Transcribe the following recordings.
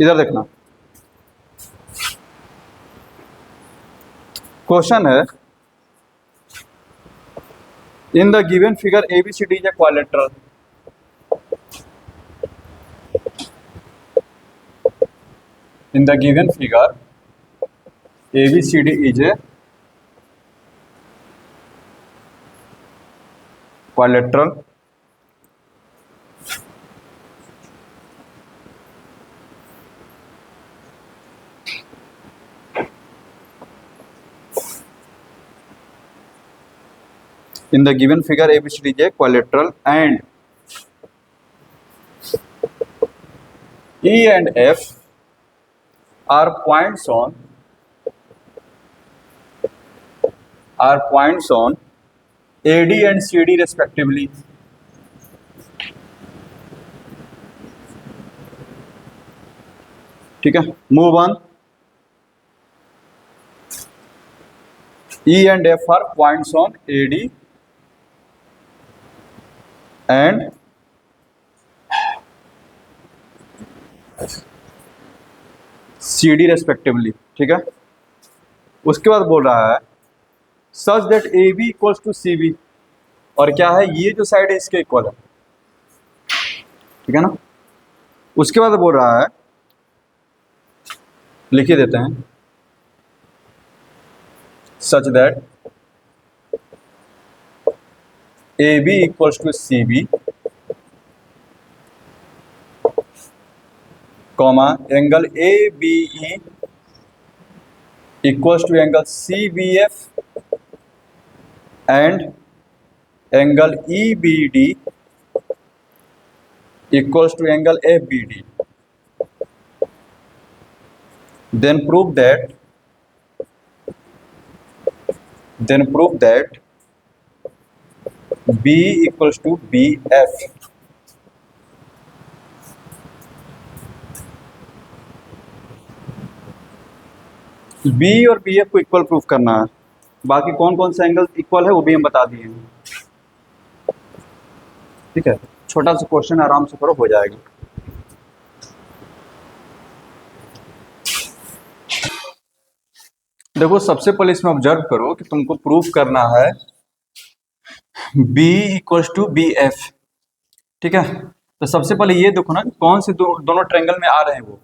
इधर देखना, क्वेश्चन है in the given figure ABCD is a quadrilateral. In the given figure ABCD is a quadrilateral in the given figure ABCD is a quadrilateral and E and F are points on AD and CD respectively। ठीक है, move on. E and F are points on AD and CD respectively. ठीक है, उसके बाद बोल रहा है such that AB equals to CB, और क्या है, ये जो साइड है इसके इक्वल है। ठीक है ना, उसके बाद बोल रहा है, लिख ही देते हैं, such that AB equals to CB comma angle ABE equals to angle CBF and angle EBD equals to angle FBD। then prove that B equals to BF। B और BF को इक्वल प्रूफ करना है, बाकी कौन कौन से angle equal है वो भी हम बता दिए हैं। ठीक है, छोटा सा क्वेश्चन, आराम से करो, हो जाएगा। देखो सबसे पहले इसमें ऑब्जर्व करो कि तुमको प्रूफ करना है B इक्वल्स टू BF। ठीक है, तो सबसे पहले ये देखो ना कौन से दोनों ट्रायंगल में आ रहे हैं वो।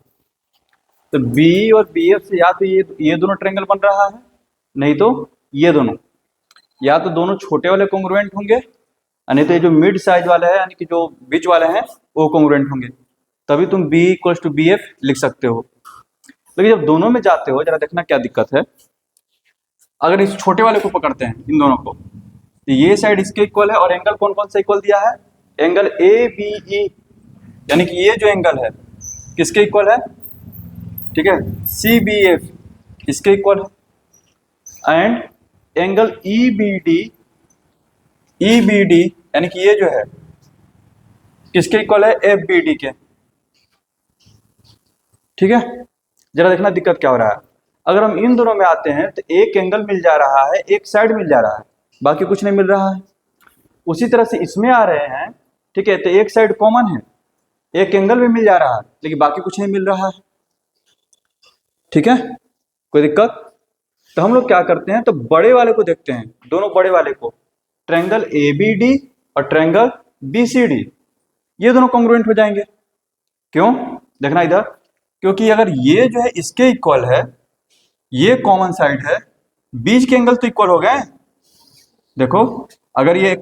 तो B और BF से या तो ये दोनों ट्रायंगल बन रहा है, नहीं तो ये दोनों, या तो दोनों छोटे वाले कॉन्ग्रुएंट होंगे, नहीं तो ये जो मिड साइज वाले हैं यानी कि जो बीच वाले हैं वो कॉन्ग्रुएंट होंगे, तभी तुम B इक्वल्स टू BF लिख सकते हो। लेकिन जब दोनों में जाते हो, जरा देखना क्या दिक्कत है। अगर इस छोटे वाले को पकड़ते हैं, इन दोनों को, तो ये साइड इसके इक्वल है, और एंगल कौन कौन सा इक्वल दिया है, एंगल ABE, यानी कि ये जो एंगल है किसके इक्वल है, ठीक है, CBF इसके इक्वल है, एंड एंगल EBD यानी कि ये जो है किसके इक्वल है, FBD के। ठीक है, जरा देखना दिक्कत क्या हो रहा है। अगर हम इन दोनों में आते हैं तो एक एंगल मिल जा रहा है, एक साइड मिल जा रहा है, बाकी कुछ नहीं मिल रहा है। उसी तरह से इसमें आ रहे हैं, ठीक है, तो एक साइड कॉमन है, एक एंगल भी मिल जा रहा है, लेकिन बाकी कुछ नहीं मिल रहा है। ठीक है, कोई दिक्कत? तो हम लोग क्या करते हैं, तो बड़े वाले को देखते हैं, दोनों बड़े वाले को, ट्रायंगल ABD और ट्रायंगल BCD, ये दोनों कॉन्ग्रुएंट हो जाएंगे। क्यों? देखना इधर, क्योंकि अगर ये जो है इसके इक्वल है, ये कॉमन साइड है, बीच के एंगल तो इक्वल हो गए। देखो अगर ये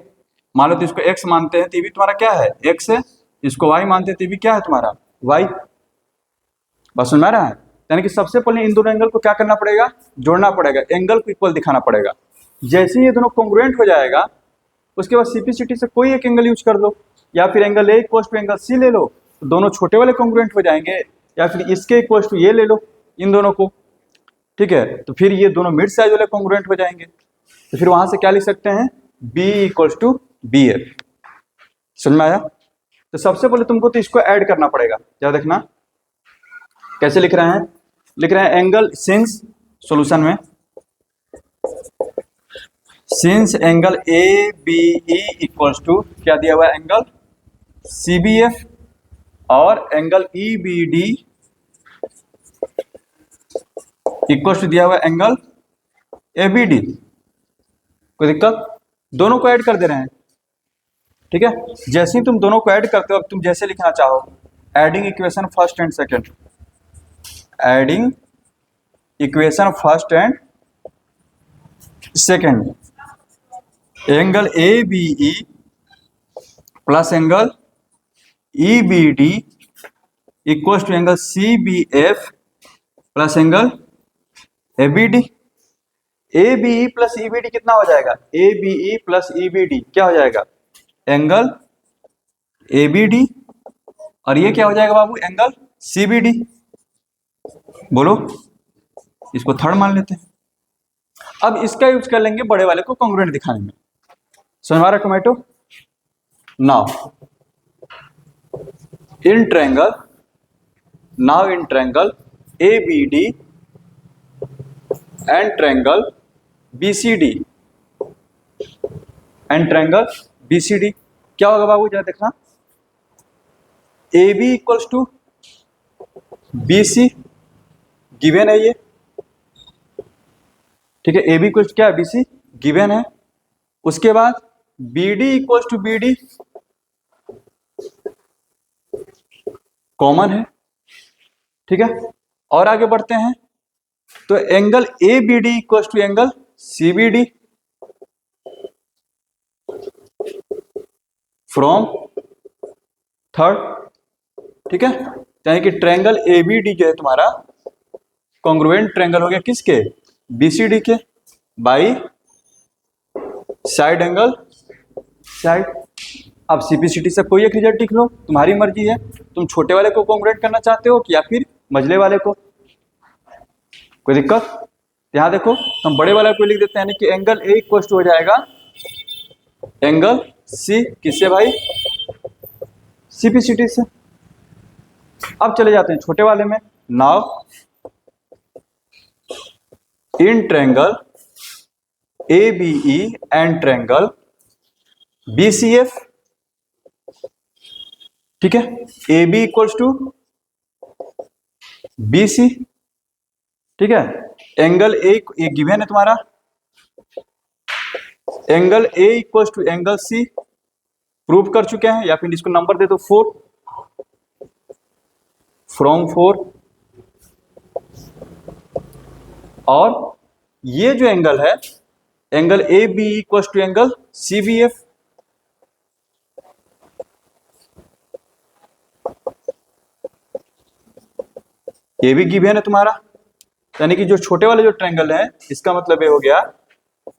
मान लो तो इसको x मानते हैं तो ये भी तुम्हारा क्या है, x है, इसको y मानते हैं तो ये भी क्या है तुम्हारा y। बस समझ में आ रहा है? यानी कि सबसे पहले इन दोनों एंगल को क्या करना पड़ेगा, जोड़ना पड़ेगा, एंगल को इक्वल दिखाना पड़ेगा। जैसे ही ये दोनों कॉन्ग्रुएंट हो जाएगा, उसके बाद सिंप्लिसिटी से कोई एक एंगल यूज कर लो, या फिर angle A equal to angle C ले लो, तो दोनों छोटे वाले कॉन्ग्रुएंट हो जाएंगे, या फिर इसके इक्वल टू ये ले लो, इन दोनों को। ठीक है, तो फिर ये दोनों मिड साइज वाले कॉन्ग्रुएंट हो जाएंगे, तो फिर वहां से क्या लिख सकते हैं, B इक्वल टू BF। समझ में आया? तो सबसे पहले तुमको तो इसको ऐड करना पड़ेगा। क्या देखना कैसे लिख रहे हैं, लिख रहे हैं एंगल सिंस, सॉल्यूशन में since angle ABE equals to क्या दिया हुआ है, एंगल CBF, और एंगल EBD इक्वल टू दिया हुआ एंगल ABD। कोई दिक्कत? दोनों को ऐड कर दे रहे हैं, ठीक है। जैसे ही तुम दोनों को ऐड करते हो, अब तुम जैसे लिखना चाहो, adding equation first and second, adding equation first and second, angle ABE plus angle EBD equal to angle CBF plus angle ABD। ABE plus EBD कितना हो जाएगा? ABE प्लस EBD क्या हो जाएगा? Angle ABD। और ये क्या हो जाएगा बाबू? Angle CBD। बोलो, इसको थर्ड मान लेते हैं। अब इसका यूज कर लेंगे बड़े वाले को कॉन्ग्रुएंट दिखाने में। समझ आ रहा tomato? Now in triangle, now in triangle ABD and triangle BCD, and triangle BCD क्या होगा बाबू? जरा देखना, AB equals to BC given है ये, ठीक है। AB इक्वल्स क्या है? BC गिवन है। उसके बाद BD equals to BD common है, ठीक है। और आगे बढ़ते हैं तो angle ABD equals to angle CBD from third, ठीक है। यानी कि ट्रायंगल ABD जो है तुम्हारा कॉन्ग्रुएंट ट्रायंगल हो गया किसके? BCD के, बाई साइड एंगल साइड। अब CPCT से कोई एक रिजल्ट लिख लो, तुम्हारी मर्जी है। तुम छोटे वाले को कॉन्ग्रुएंट करना चाहते हो या फिर मझले वाले को? कोई दिक्कत? यहां देखो, हम बड़े वाले को लिख देते हैं, यानी कि एंगल A इक्वल टू हो जाएगा एंगल C, किससे भाई? CPCT से। अब चले जाते हैं छोटे वाले में। Now in triangle ABE and triangle BCF, ठीक है। AB इक्वल्स टू BC, ठीक है। एंगल A गिवन है तुम्हारा, angle A equals to angle C prove कर चुके हैं, या फिर इसको नंबर दे दो 4, फ्रॉम 4। और ये जो एंगल है, angle AB equals to angle CBF, ये भी गिवन है तुम्हारा। यानी कि जो छोटे वाले जो ट्रायंगल है, इसका मतलब ये हो गया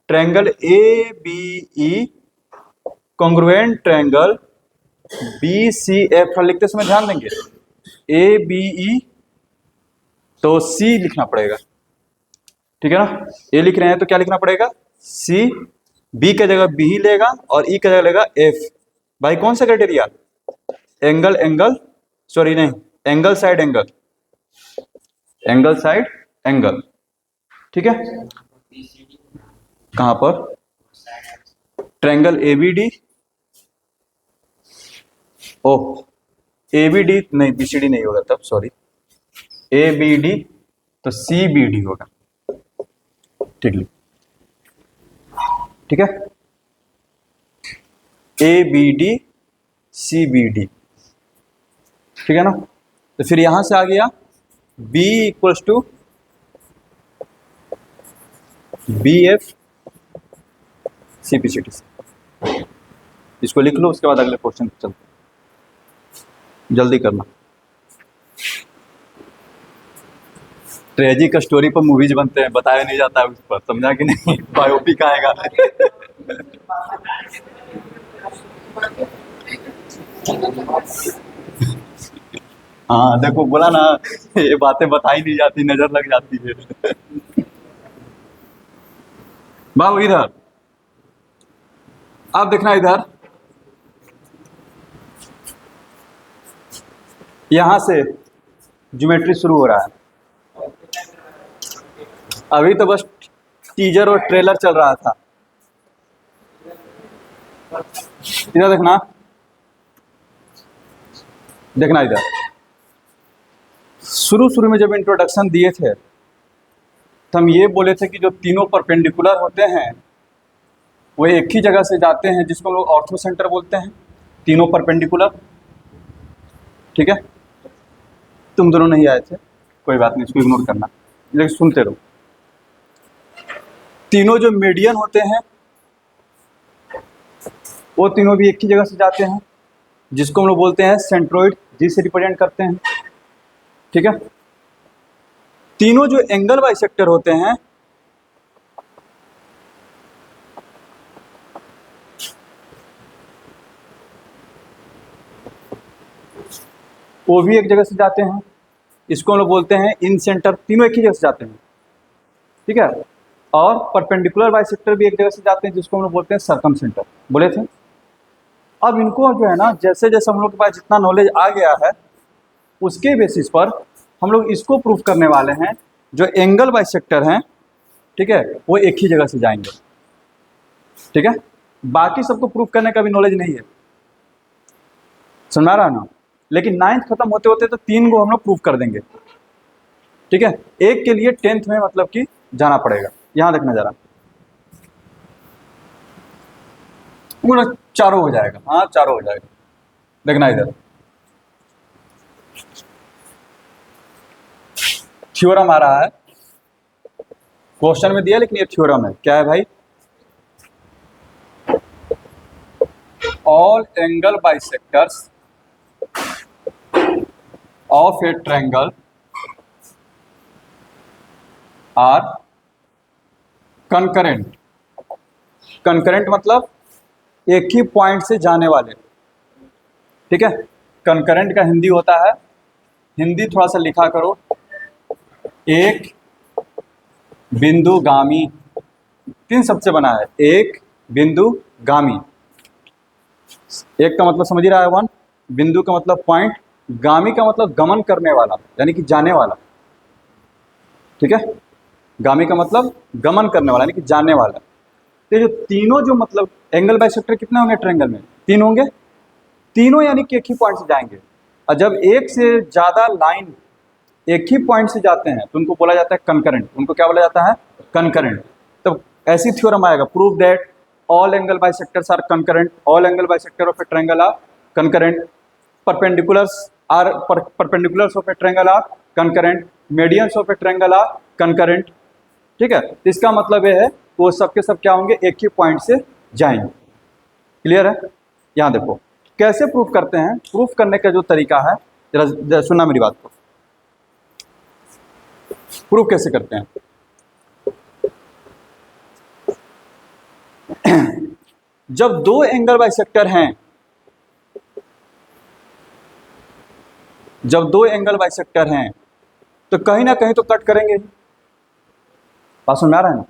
triangle ABE congruent triangle BCF। लिखते समय ध्यान देंगे, ABE तो C लिखना पड़ेगा, ठीक है ना। A लिख रहे हैं तो क्या लिखना पड़ेगा? C। B की जगह B ही लेगा और E की जगह लेगा F। भाई कौन सा क्राइटेरिया? एंगल एंगल, सॉरी नहीं, angle side angle, angle side angle, ठीक है। कहां पर? ट्रायंगल ABD, ओह ABD नहीं, BCD नहीं होगा तब, सॉरी, ABD तो CBD होगा, ठीक है। ABD CBD, ठीक है ना। तो फिर यहां से आ गया B equals to BF CPCT से। इसको लिख लो, उसके बाद अगले क्वेश्चन पे चलते हैं। जल्दी करना। ट्रेजिक स्टोरी पर मूवीज बनते हैं, बताया नहीं जाता है उस पर, समझा कि नहीं? बायोपिक आएगा। हाँ देखो, बोला ना, ये बातें बताई नहीं जाती, नजर लग जाती है। बाबू इधर आप देखना, इधर यहां से ज्योमेट्री शुरू हो रहा है। अभी तो बस टीजर और ट्रेलर चल रहा था। इधर देखना, देखना इधर। शुरू शुरू में जब इंट्रोडक्शन दिए थे तो हम ये बोले थे कि जो तीनों परपेंडिकुलर होते हैं वो एक ही जगह से जाते हैं, जिसको हम लोग ऑर्थो सेंटर बोलते हैं, तीनों परपेंडिकुलर। ठीक है, तुम दोनों नहीं आए थे, कोई बात नहीं, इसको इग्नोर करना, लेकिन सुनते रहो। तीनों जो मीडियन होते हैं वो तीनों भी एक ही जगह से जाते हैं, जिसको हम लोग बोलते हैं सेंट्रोइड, जी से रिप्रेजेंट करते हैं। ठीक है, तीनों जो एंगल बाइसेक्टर होते हैं वो भी एक जगह से जाते हैं, इसको हम लोग बोलते हैं इन सेंटर, तीनों एक ही जगह से जाते हैं। ठीक है, और परपेंडिकुलर बाइसेक्टर भी एक जगह से जाते हैं, जिसको हम लोग बोलते हैं सर्कम सेंटर, बोले थे। अब इनको जो है ना, जैसे जैसे हम लोग के पास जितना नॉलेज आ गया है उसके बेसिस पर हम लोग इसको प्रूफ करने वाले हैं, जो एंगल बाइसेक्टर हैं, ठीक है, वो एक ही जगह से जाएंगे। ठीक है, बाकी सबको प्रूफ करने का भी नॉलेज नहीं है, समझ रहा है ना। लेकिन 9th खत्म होते होते तो 3 को हम लोग प्रूफ कर देंगे। ठीक है, एक के लिए 10th में मतलब कि जाना पड़ेगा। यहां देखना जरा, पूरा चारों हो जाएगा, हाँ चारों हो जाएगा। देखना इधर, थ्योरम आ रहा है, क्वेश्चन में दिया, लेकिन ये थ्योरम है। क्या है भाई? All angle bisectors of a triangle are concurrent. Concurrent मतलब एक ही पॉइंट से जाने वाले। ठीक है, कंकरेंट का हिंदी होता है, हिंदी थोड़ा सा लिखा करो, एक बिंदुगामी। 3 शब्द से बना है, एक बिंदुगामी। एक का मतलब समझ ही रहा है, 1, बिंदु का मतलब पॉइंट, गामी का मतलब गमन करने वाला, यानी कि जाने वाला। ठीक है, गामी का मतलब गमन करने वाला, यानी कि जाने वाला। तो जो तीनों जो मतलब एंगल बाइसेक्टर कितने होंगे ट्रायंगल में? 3 होंगे, तीनों यानी कि एक ही पॉइंट से जाएंगे। और जब एक से ज़्यादा लाइन एक ही पॉइंट से जाते हैं तो उनको बोला जाता है कंकरेंट। उनको क्या बोला जाता है? कंकरेंट। तब ऐसी थ्योरम आएगा, prove that all angle bisectors are concurrent, all angle bisector of a triangle are concurrent, perpendiculars of a triangle are concurrent, medians of a triangle are concurrent। ठीक है, तो इसका मतलब ये है वो सब के सब क्या होंगे? एक ही पॉइंट से जाएंगे। क्लियर है? यहां देखो कैसे प्रूफ करते हैं। प्रूफ करने का जो तरीका है, जरा सुनना मेरी बात को। प्रूफ कैसे करते हैं? जब दो एंगल बाइसेक्टर हैं, जब दो एंगल बाइसेक्टर हैं तो कहीं ना कहीं तो कट करेंगे। बात समझ में आ रहा है ना?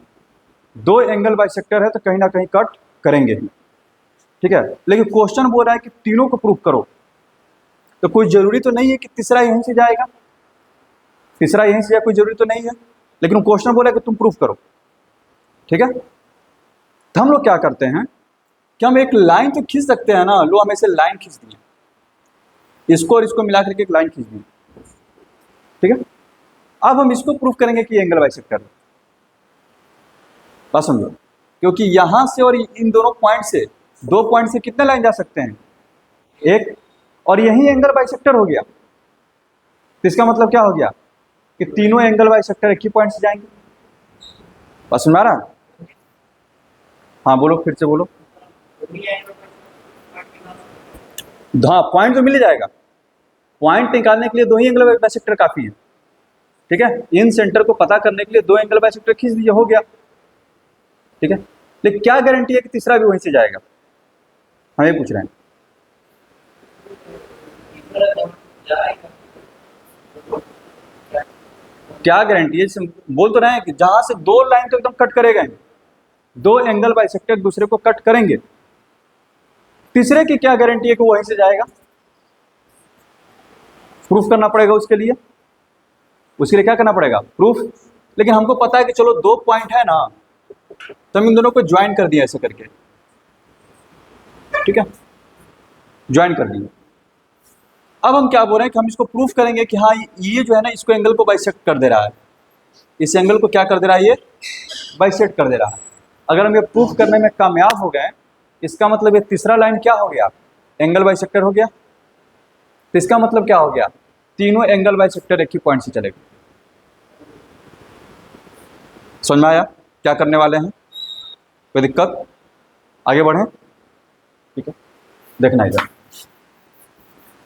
दो एंगल बाइसेक्टर है तो कहीं ना कहीं कट करेंगे। ठीक है, लेकिन क्वेश्चन बोल रहा है कि तीनों को प्रूफ करो, तो कोई जरूरी तो नहीं है कि तीसरा यहीं से जाएगा, तीसरा यहीं से जाए, कोई जरूरी तो नहीं है। लेकिन क्वेश्चन बोला कि तुम प्रूफ करो। ठीक है, तो हम लोग क्या करते हैं कि हम एक लाइन तो खींच सकते हैं ना। लो, हम ऐसे लाइन खींच दिए, इसको और इसको मिला करके एक लाइन खींच दी। ठीक है, अब हम इसको प्रूफ करेंगे कि एंगल बाइसेक्टर है। बस समझो, क्योंकि यहां से और इन दोनों पॉइंट से, दो पॉइंट से कितने लाइन जा सकते हैं? एक, और यही एंगल बाइसेक्टर हो गया। तो इसका मतलब क्या हो गया कि तीनों एंगल बाइसेक्टर एक ही पॉइंट से जाएंगे। बस समझ आ रहा? हाँ बोलो, फिर से बोलो। हाँ, पॉइंट तो मिल जाएगा। पॉइंट निकालने के लिए दो ही एंगल बाइसेक्टर काफी है। ठीक है, इन सेंटर को पता करने के लिए दो एंगल बाइसेक्टर खींच दीजिए, हो गया। ठीक है, लेकिन क्या गारंटी है कि तीसरा भी वहीं से जाएगा? हम ये पूछ रहे हैं। क्या गारंटी है? बोल तो रहे हैं कि जहां से दो लाइन तो एकदम कट करेगा, दो एंगल बाइसेक्टर दूसरे को कट करेंगे, तीसरे की क्या गारंटी है कि वो वहीं से जाएगा? प्रूफ करना पड़ेगा उसके लिए। उसके लिए क्या करना पड़ेगा? प्रूफ। लेकिन हमको पता है कि चलो दो पॉइंट है ना, तो हम इन दोनों को ज्वाइन कर दिया ऐसे करके। ठीक है, ज्वाइन कर दिया। अब हम क्या बोल रहे हैं कि हम इसको प्रूफ करेंगे कि हाँ, ये जो है ना, इसको एंगल को बाइसेक्ट कर दे रहा है। इस एंगल को क्या कर दे रहा है, ये बाइसेक्ट कर दे रहा है। अगर हम ये प्रूफ करने में कामयाब हो गए, इसका मतलब ये तीसरा लाइन क्या हो गया, एंगल बाइसेक्टर हो गया। तो इसका मतलब क्या हो गया, तीनों एंगल बाइसेक्टर एक ही पॉइंट से चलेगा। समझ में आया क्या करने वाले हैं, कोई दिक्कत, आगे बढ़ें। ठीक है, देखना इधर,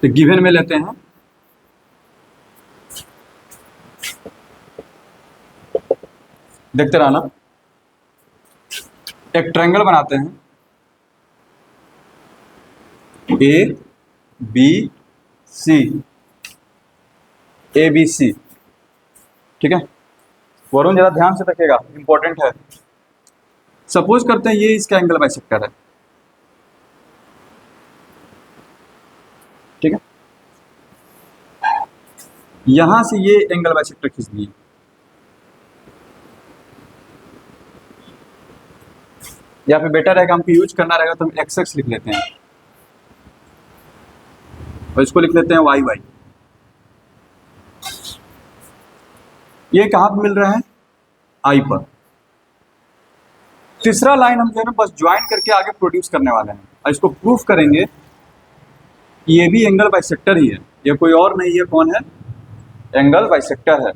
तो गिवन में लेते हैं, देखते रहना, एक ट्रायंगल बनाते हैं A B C, A B C. ठीक है, वरुण जरा ध्यान से रखिएगा, इंपॉर्टेंट है। सपोज करते हैं ये इसका एंगल बाइसेक्टर है। ठीक है, यहां से ये एंगल बाइसेक्टर खींच दिए, या फिर बेटर रहेगा हमको यूज करना रहेगा तो हम एक्स एक्स लिख लेते हैं और इसको लिख लेते हैं वाई वाई। ये कहाँ पे मिल रहा है, आई पर। तीसरा लाइन हम जो है ना बस ज्वाइन करके आगे प्रोड्यूस करने वाले हैं और इसको प्रूफ करेंगे कि ये भी एंगल बाइसेक्टर ही है, ये कोई और नहीं है, कौन है, एंगल बाइसेक्टर है।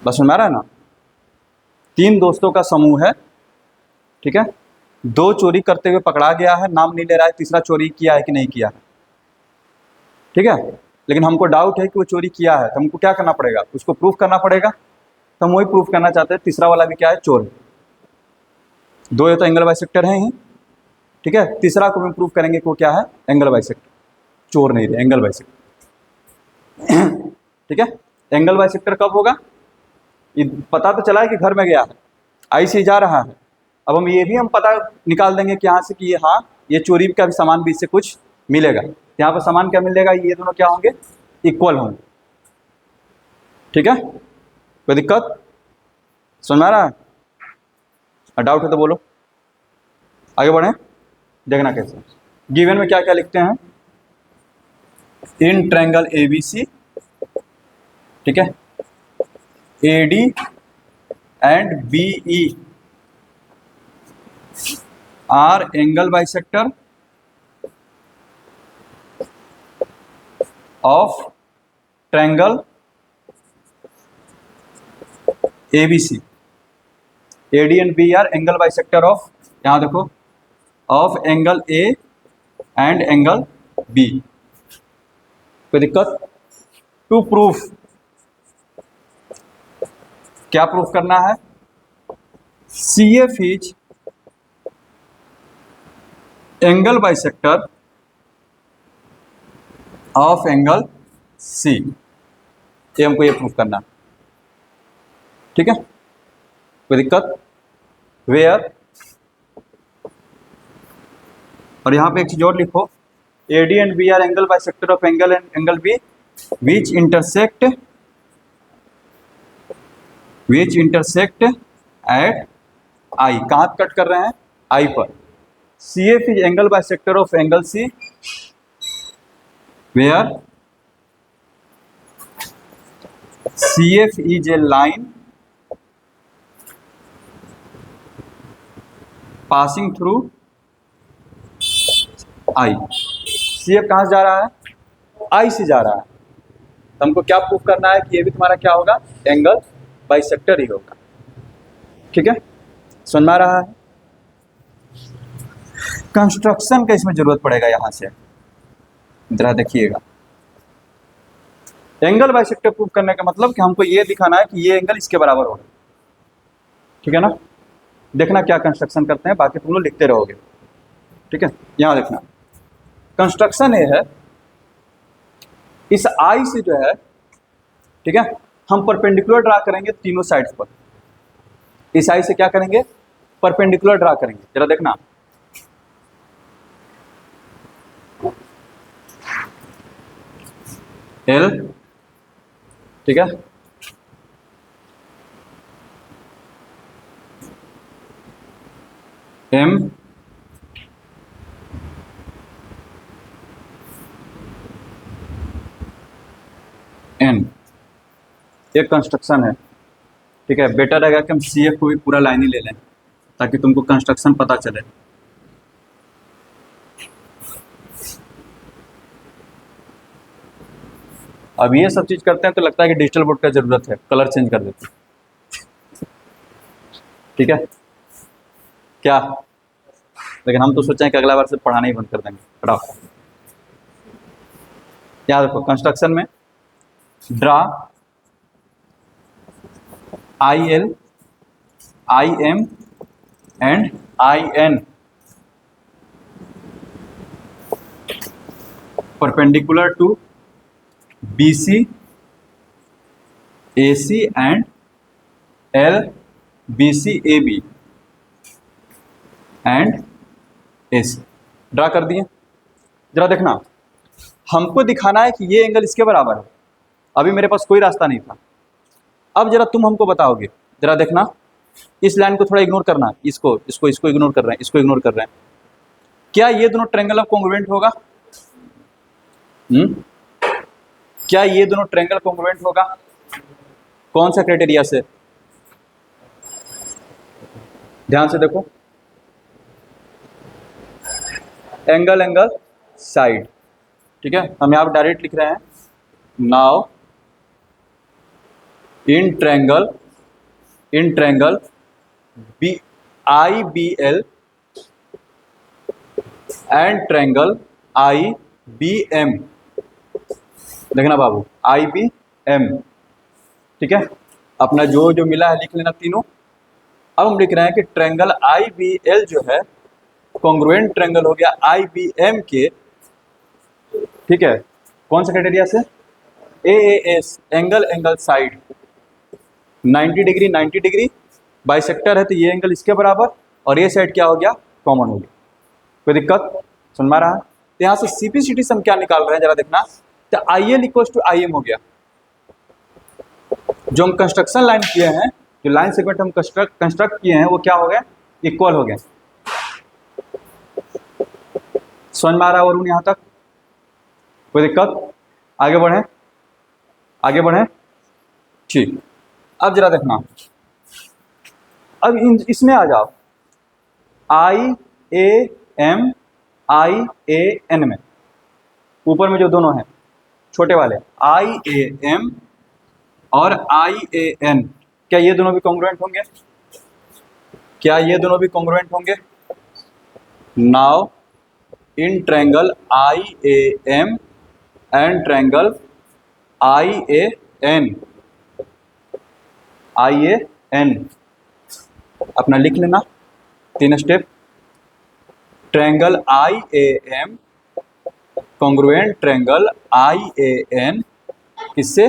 बस में आ रहा है ना, तीन दोस्तों का समूह है। ठीक है, दो चोरी करते हुए पकड़ा गया है, नाम नहीं ले रहा है तीसरा चोरी किया है कि नहीं किया है। ठीक है, लेकिन हमको डाउट है कि वो चोरी किया है, तो हमको क्या करना पड़ेगा, उसको प्रूफ करना पड़ेगा। तो हम वही प्रूफ करना चाहते हैं, तीसरा वाला भी क्या है, चोर है। दो ये तो एंगल बाइसेक्टर हैं ही। ठीक है, तीसरा को हम प्रूफ करेंगे कि वो क्या है, एंगल बाइसेक्टर, चोर नहीं थे, एंगल बाइसेक्टर। ठीक है, एंगल बाइसेक्टर कब होगा, ये पता तो चला है कि घर में गया है, आई से जा रहा है। अब हम ये भी हम पता निकाल देंगे कि यहाँ से कि ये हाँ ये चोरी का भी सामान भी इससे कुछ मिलेगा। यहाँ पर सामान क्या मिलेगा, ये दोनों क्या होंगे, इक्वल होंगे। ठीक है, कोई दिक्कत, समझ में आ रहा है, डाउट है तो बोलो, आगे बढ़ें, देखना कैसे। गिवन में क्या क्या लिखते हैं, इन ट्रायंगल एबीसी, ठीक है, AD and BE are angle bisector of triangle ABC. AD and B are angle bisector of, यहां देखो, of angle A and angle B. कोई दिक्कत, टू प्रूफ, क्या प्रूफ करना है, C F is angle bisector of angle C, ये हमको ये प्रूफ करना। ठीक है, कोई दिक्कत, वेयर, और यहां पे एक चीज और लिखो, AD and B are angle bisector of angle and angle B which intersect at I. कहां कट कर रहे हैं, आई पर। C F is angle bisector of angle C where C F is a line passing through I. C F कहां से जा रहा है, आई से जा रहा है। तो हमको क्या प्रूफ करना है कि ये भी तुम्हारा क्या होगा, एंगल बाइसेक्टर ही होगा। ठीक है, समझ में आ रहा है। कंस्ट्रक्शन का इसमें जरूरत पड़ेगा, यहां से जरा देखिएगा। एंगल बाइसेक्टर प्रूफ करने का मतलब कि हमको ये दिखाना है कि ये एंगल इसके बराबर होगा। ठीक है ना, देखना क्या कंस्ट्रक्शन करते हैं, बाकी तुम लोग लिखते रहोगे। ठीक है, यहां देखना, कंस्ट्रक्शन ये है, इस आई से जो है, ठीक है, हम परपेंडिकुलर ड्रा करेंगे तीनों साइड्स पर। इस आई से क्या करेंगे, परपेंडिकुलर ड्रा करेंगे, जरा देखना। एल, ठीक है, एम, एक कंस्ट्रक्शन है, ठीक है। बेटर रहेगा कि हम CF को भी पूरा लाइन ही ले लें ताकि तुमको कंस्ट्रक्शन पता चले। अब ये सब चीज करते हैं तो लगता है कि डिजिटल बोर्ड का जरूरत है, कलर चेंज कर देते हैं, ठीक है क्या। लेकिन हम तो सोचे कि अगला बार से पढ़ाना ही बंद कर देंगे। पढ़ाओ, याद रखो कंस्ट्रक्शन में ड्रा IL, IM एंड IN perpendicular to BC, AC एंड LBC AB एंड AC ड्रा कर दिए। जरा देखना, हमको दिखाना है कि ये एंगल इसके बराबर है। अभी मेरे पास कोई रास्ता नहीं था, अब जरा तुम हमको बताओगे। जरा देखना, इस लाइन को थोड़ा इग्नोर करना, इसको इसको इसको इग्नोर कर रहे हैं, इसको इग्नोर कर रहे हैं। क्या ये दोनों ट्रायंगल ऑफ कॉन्ग्रुएंट होगा? क्या ये दोनों ट्रायंगल कॉन्ग्रुएंट होगा? कौन सा क्राइटेरिया से? ध्यान से देखो, एंगल एंगल साइड, ठीक है। हम यहाँ पर डायरेक्ट लिख रहे हैं, now in triangle IBL and triangle IBM। देखना बाबू, IBM, ठीक है। अपना जो जो मिला है लिख लेना तीनों। अब हम लिख रहे हैं कि ट्रायंगल IBL जो है कॉन्ग्रुएंट ट्रायंगल हो गया IBM के, ठीक है। कौन सा क्राइटेरिया से? AAS, angle angle side 90 degree 90 degree, bisector है तो ये एंगल इसके बराबर और ये साइड क्या हो गया? कॉमन हो गया। कोई दिक्कत? समझ में आ रहा है? तो यहाँ से CPCT से हम क्या निकाल रहे हैं जरा देखना, तो IL इक्वल टू IM हो गया। जो हम कंस्ट्रक्शन लाइन किए हैं, जो लाइन सेगमेंट हम कंस्ट्रक्ट किए हैं वो क्या हो गए? इक्वल हो गए। समझ में आ रहा है वरुण यहाँ तक? कोई दिक्कत? आगे बढ़े, आगे बढ़े, ठीक। अब जरा देखना, अब इसमें आ जाओ, IAM IAN में, ऊपर में जो दोनों हैं छोटे वाले IAM और IAN, क्या ये दोनों भी कॉन्ग्रुएंट होंगे? क्या ये दोनों भी कॉन्ग्रुएंट होंगे? Now in triangle IAM and triangle IAN अपना लिख लेना, 3 step. Triangle IAM congruent triangle IAN किससे?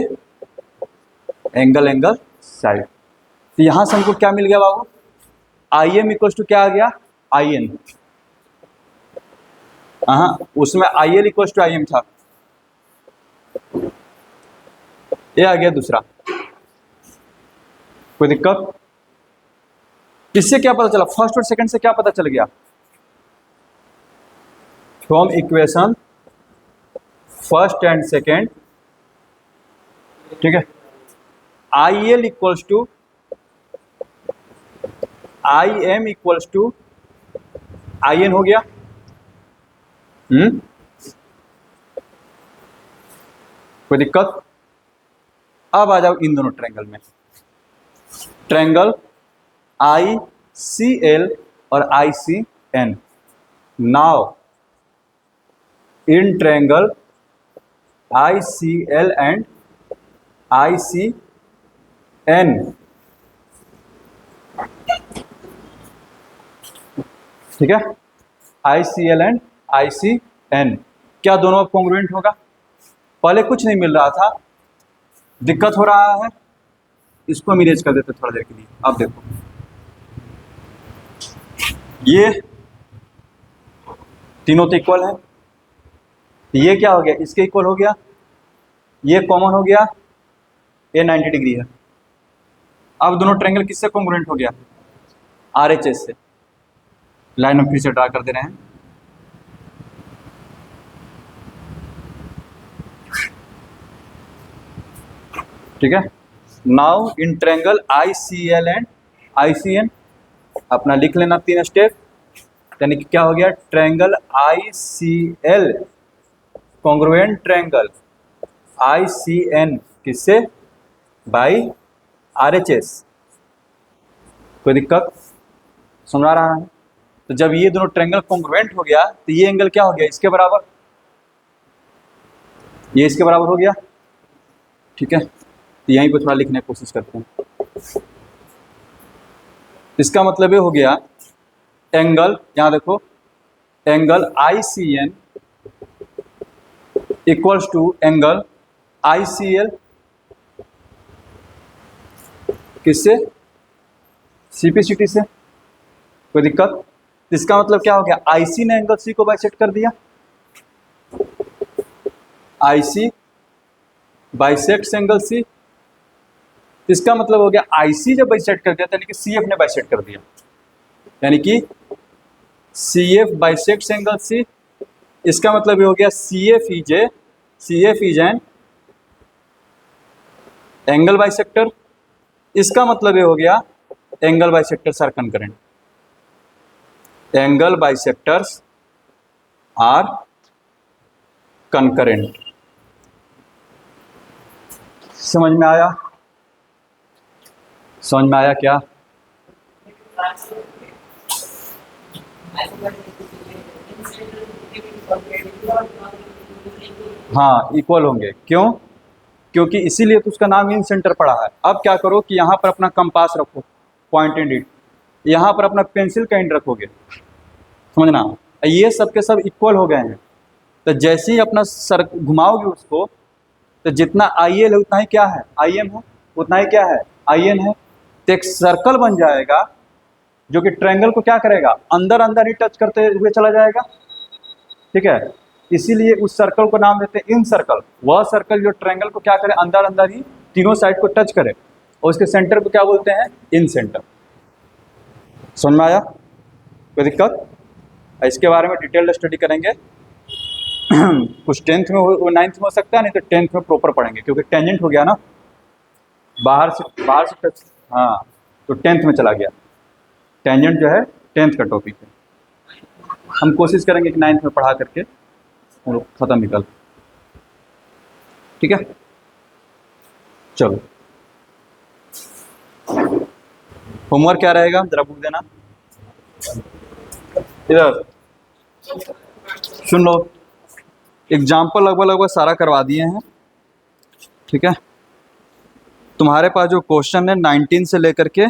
Angle angle side. तो यहां से हमको क्या मिल गया बाबू? IM इक्वल टू क्या आ गया? IN। हाँ, उसमें IL इक्वल टू IM था, ये आ गया दूसरा। कोई दिक्कत? इससे क्या पता चला? फर्स्ट और सेकंड से क्या पता चल गया? From equation first and second, ठीक है। IL equals to IM equals to IN हो गया। कोई दिक्कत? अब आ जाओ इन दोनों ट्रायंगल में, ट्रायंगल ICL और ICN। Now in triangle ICL and ICN, ठीक है। ICL एंड ICN क्या दोनों अब कॉन्ग्रुएंट होगा? पहले कुछ नहीं मिल रहा था, दिक्कत हो रहा है, इसको हम इरेज कर देते थोड़ा देर के लिए। अब देखो, ये तीनों तो इक्वल है, ये क्या हो गया? इसके इक्वल हो गया, ये कॉमन हो गया, ये 90 डिग्री है। अब दोनों ट्रायंगल किससे कॉन्ग्रुएंट हो गया? RHS से। लाइन हम फिर से ड्रा कर दे रहे हैं, ठीक है। Now in triangle ICL and ICN अपना लिख लेना 3 स्टेप, यानी कि क्या हो गया, triangle ICL congruent triangle ICN किससे, बाई RHS। कोई दिक्कत, समझ आ रहा है? तो जब ये दोनों ट्रायंगल कॉन्ग्रुएंट हो गया तो ये एंगल क्या हो गया, इसके बराबर, ये इसके बराबर हो गया। ठीक है, तो यहीं पे थोड़ा लिखने की कोशिश करते हैं। इसका मतलब ये हो गया एंगल, यहां देखो, angle ICN equals to angle ICL किससे, CPCT से। कोई दिक्कत? इसका मतलब क्या हो गया, IC ने एंगल C को बाइसेक्ट कर दिया, IC बाइसेक्ट्स एंगल C। इसका मतलब हो गया IC जब बाइसेक्ट कर दिया यानी कि CF ने बाइसेक्ट कर दिया, यानी कि CF बाइसेक्ट्स एंगल C। इसका मतलब ये हो गया CF is an angle bisector. इसका मतलब ये हो गया angle bisectors are concurrent, angle bisectors are concurrent. समझ में आया? समझ में आया क्या? हाँ, इक्वल होंगे। क्यों? क्योंकि इसीलिए तो उसका नाम इन सेंटर पड़ा है। अब क्या करो कि यहाँ पर अपना कंपास रखो, पॉइंट एंड इट, यहाँ पर अपना पेंसिल का एंड रखोगे, समझना। ये सब के सब इक्वल हो गए हैं, तो जैसे ही अपना सर घुमाओगे उसको, तो जितना IL है उतना ही क्या है, IM है, उतना ही क्या है, IN है। तो एक सर्कल बन जाएगा जो कि ट्रायंगल को क्या करेगा, अंदर अंदर ही टच करते हुए चला जाएगा। ठीक है, इसीलिए उस सर्कल को नाम देते हैं इन सर्कल। वह सर्कल जो ट्रायंगल को क्या करे, अंदर अंदर ही तीनों साइड को टच करे, और उसके सेंटर को क्या बोलते हैं, इन सेंटर। समझ में आया? कोई दिक्कत? इसके बारे में डिटेल्ड स्टडी करेंगे। कुछ 10th में हो, 9th में हो सकता है, नहीं तो 10th में प्रॉपर पढ़ेंगे, क्योंकि टेंजेंट हो गया ना, बाहर से टच। हाँ, तो 10th में चला गया, टेंजेंट जो है 10th का टॉपिक है। हम कोशिश करेंगे कि 9th में पढ़ा करके हम लोग खत्म निकल। ठीक है, चलो होमवर्क क्या रहेगा, जरा बुक देना, इधर सुन लो। एग्जाम्पल लगभग सारा करवा दिए हैं। ठीक है, तुम्हारे पास जो क्वेश्चन है 19 से लेकर के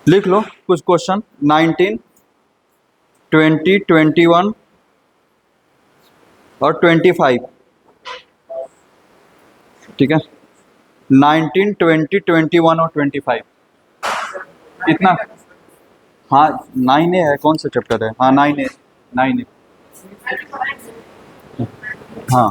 लिख लो कुछ क्वेश्चन, 19, 20, 21 और 25। ठीक है, 19, 20, 21 और 25 इतना। हाँ 9A है, कौन सा चैप्टर है? हाँ 9A, 9A। हाँ